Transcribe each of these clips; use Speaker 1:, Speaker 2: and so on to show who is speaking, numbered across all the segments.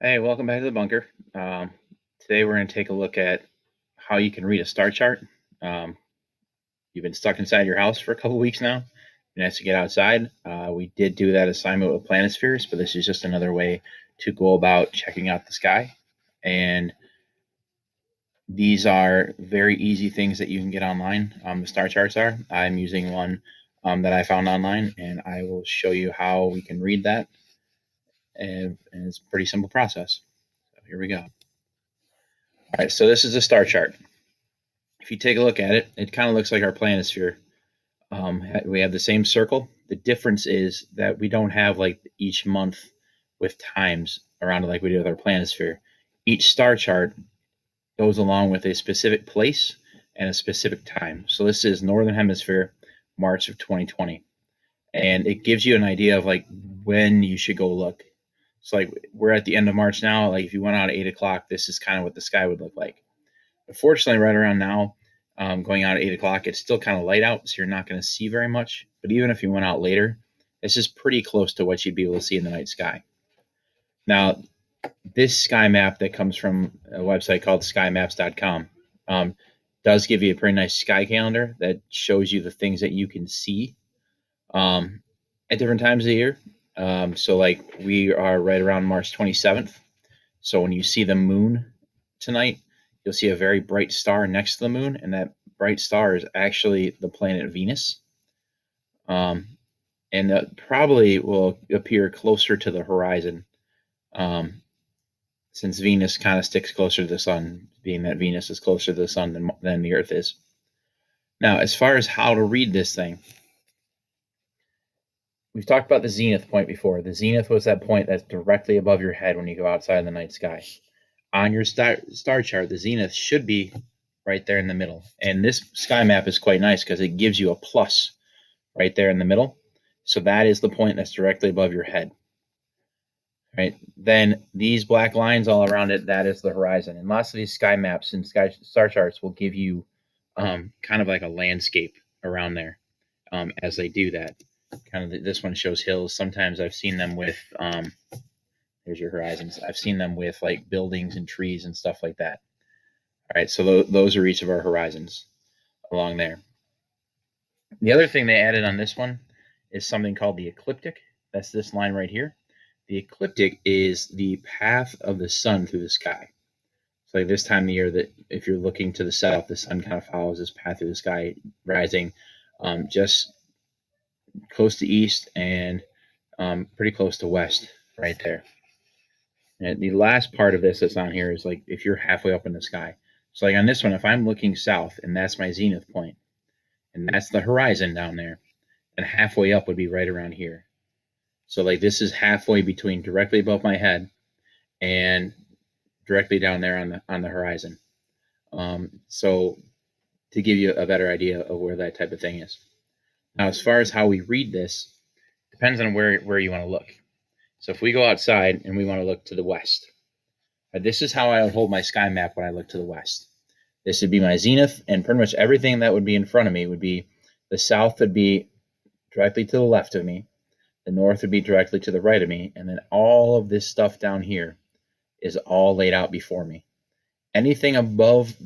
Speaker 1: Hey, welcome back to the bunker. Um, Today we're going to take a look at how you can read a star chart. Um, you've been stuck inside your house for a couple weeks now. Be nice to get outside. We did do that assignment with Planispheres, but this is just another way to go about checking out the sky. And these are very easy things that you can get online. The star charts are. I'm using one that I found online, and I will show you how we can read that. And it's a pretty simple process. So here we go. All right, so this is a star chart. If you take a look at it, it kind of looks like our planisphere. We have the same circle. The difference is that we don't have like each month with times around it like we do with our planisphere. Each star chart goes along with a specific place and a specific time. So this is Northern Hemisphere, March of 2020. And it gives you an idea of like when you should go look. So like we're at the end of March now. Like if you went out at 8 o'clock, this is kind of what the sky would look like. Unfortunately, right around now, going out at 8 o'clock, it's still kind of light out, so you're not going to see very much. But even if you went out later, this is pretty close to what you'd be able to see in the night sky. Now, this sky map that comes from a website called skymaps.com does give you a pretty nice sky calendar that shows you the things that you can see um, at different times of the year. So, like, we are right around March 27th. So, when you see the moon tonight, you'll see a very bright star next to the moon, and that bright star is actually the planet Venus. Um, and that probably will appear closer to the horizon, um, since Venus kind of sticks closer to the sun, being that Venus is closer to the sun than the Earth is. Now, as far as how to read this thing, we've talked about the zenith point before. The zenith was that point that's directly above your head when you go outside in the night sky. On your star chart, the zenith should be right there in the middle. And this sky map is quite nice because it gives you a plus right there in the middle. So that is the point that's directly above your head. Right. Then these black lines all around it, that is the horizon. And lots of these sky maps and star charts will give you kind of like a landscape around there as they do that. Kind of this one shows hills. Sometimes I've seen them with there's your horizons. I've seen them with like buildings and trees and stuff like that. All right, so those are each of our horizons along there. The other thing they added on this one is something called the ecliptic. That's this line right here. The ecliptic is the path of the sun through the sky. So like this time of year, that if you're looking to the south, the sun kind of follows this path through the sky, rising just close to east and pretty close to west, right there. And the last part of this that's on here is like if you're halfway up in the sky. So like on this one, if I'm looking south and that's my zenith point, and that's the horizon down there, then halfway up would be right around here. So like this is halfway between directly above my head and directly down there on the horizon. So to give you a better idea of where that type of thing is. Now, as far as how we read this, depends on where you want to look. So if we go outside and we want to look to the west, this is how I would hold my sky map when I look to the west. This would be my zenith, and pretty much everything that would be in front of me would be the south would be directly to the left of me, the north would be directly to the right of me, and then all of this stuff down here is all laid out before me. Anything above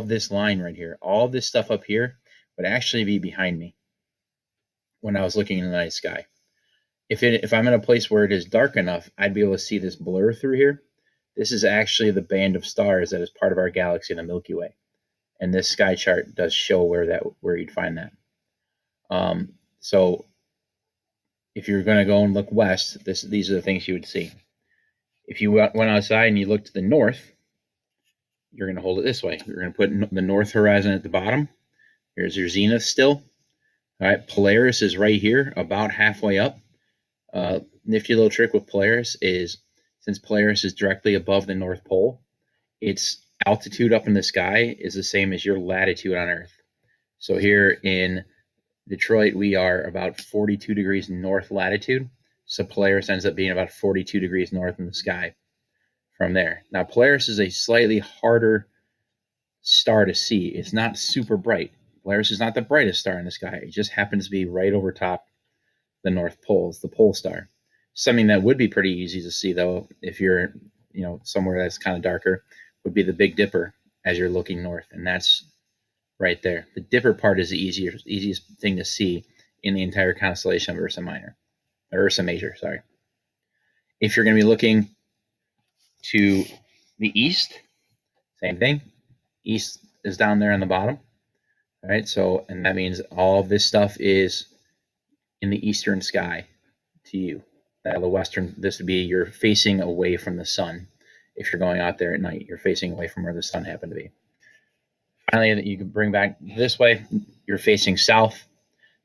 Speaker 1: this line right here, all this stuff up here would actually be behind me when I was looking in the night sky. If I'm in a place where it is dark enough, I'd be able to see this blur through here. This is actually the band of stars that is part of our galaxy, the Milky Way, and this sky chart does show where you'd find that. So if you're going to go and look west, these are the things you would see. If you went outside and you looked to the north, you're going to hold it this way. You're going to put the north horizon at the bottom. Here's your zenith still. All right, Polaris is right here, about halfway up. Nifty little trick with Polaris is since Polaris is directly above the North Pole, its altitude up in the sky is the same as your latitude on Earth. So here in Detroit, we are about 42 degrees north latitude. So Polaris ends up being about 42 degrees north in the sky from there. Now, Polaris is a slightly harder star to see. It's not super bright. Polaris is not the brightest star in the sky. It just happens to be right over top the North Pole. It's the pole star. Something that would be pretty easy to see, though, if you're somewhere that's kind of darker, would be the Big Dipper as you're looking north, and that's right there. The Dipper part is the easiest thing to see in the entire constellation of Ursa Minor, or Ursa Major. Sorry. If you're going to be looking to the east, same thing. East is down there on the bottom. All right. So, and that means all of this stuff is in the eastern sky to you. The western, this would be you're facing away from the sun. If you're going out there at night, you're facing away from where the sun happened to be. Finally, that you can bring back this way, you're facing south.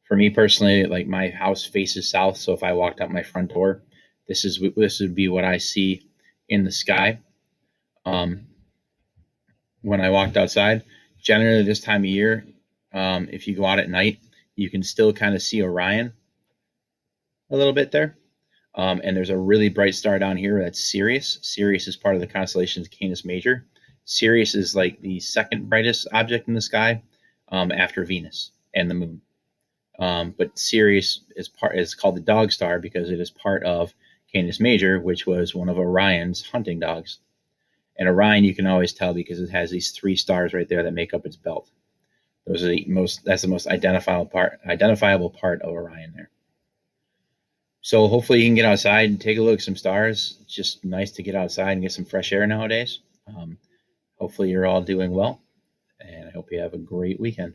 Speaker 1: For me personally, like my house faces south, so if I walked out my front door, this would be what I see in the sky. When I walked outside, generally this time of year, if you go out at night, you can still kind of see Orion a little bit there. And there's a really bright star down here that's Sirius. Sirius is part of the constellation Canis Major. Sirius is like the second brightest object in the sky after Venus and the moon. But Sirius is called the dog star because it is part of Canis Major, which was one of Orion's hunting dogs. And Orion you can always tell because it has these 3 stars right there that make up its belt. That's the most identifiable part of Orion there. So hopefully you can get outside and take a look at some stars. It's just nice to get outside and get some fresh air nowadays. Hopefully you're all doing well, and I hope you have a great weekend.